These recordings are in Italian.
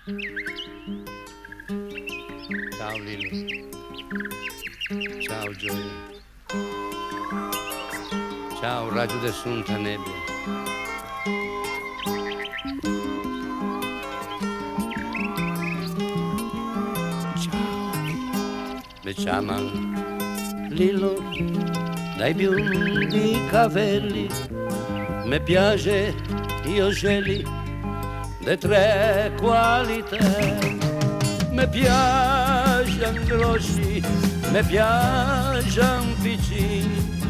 Ciao Lillo. Ciao Gioia. Ciao raggio de sunta nebbia. Mi chiamano Lillo dai biondi capelli, mi piace io scegli de tre qualità, mi piacciono grossi, mi piacciono piccini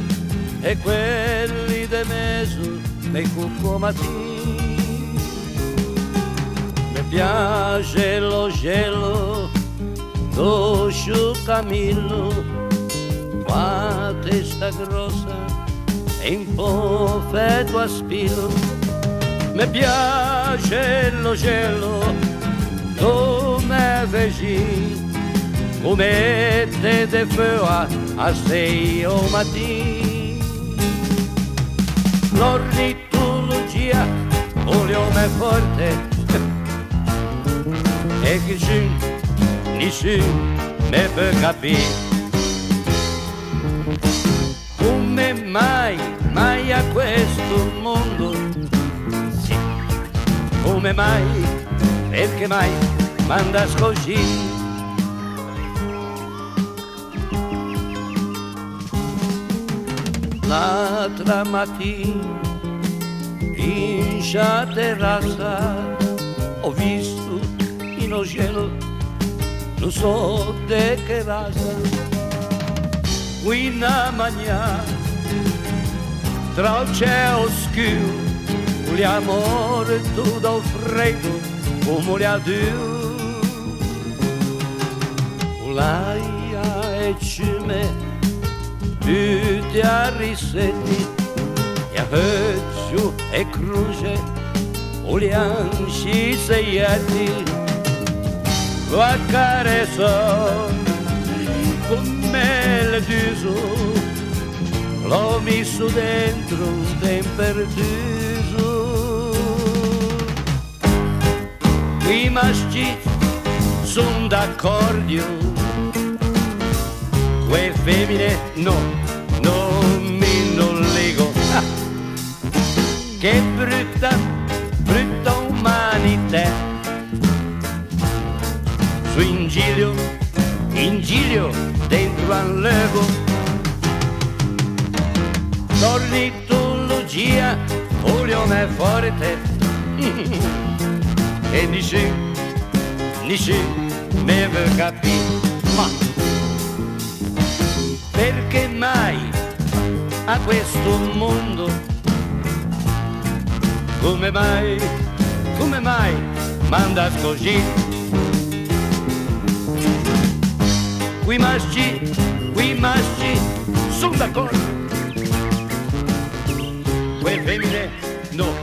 e quelli de mezzo dei cuccomatini. Mi piace lo gelo Doscio Camillo, qua testa grossa e un po' fetto a spillo. Mi piace lo cielo come veci, come te de feu a 6 o mattino. L'ornitologia, un leone forte e che c'è nessuno mi può capire come mai, mai a questo mondo, sì, come mai, perché mai manda così. L'altra mattina in scia terrazza ho visto in cielo non so de che razza, una magna tra il cielo scuro, l'amore tutto freddo come le addio, l'aia e cime tutti a risetti e a peggio e croce o gli anci seietti lo accarezzo come il diso, l'ho messo dentro un tempertuso. I maschi sono d'accordo, quelle femmine no, non mi non lego. Ah, che brutta, brutta umanità. Su ingilio dentro al lego. L'ornitologia, un leone forte e nessuno mi può capire, ma perché mai a questo mondo, come mai manda così? Qui maschi sono d'accordo, quelle femmine no,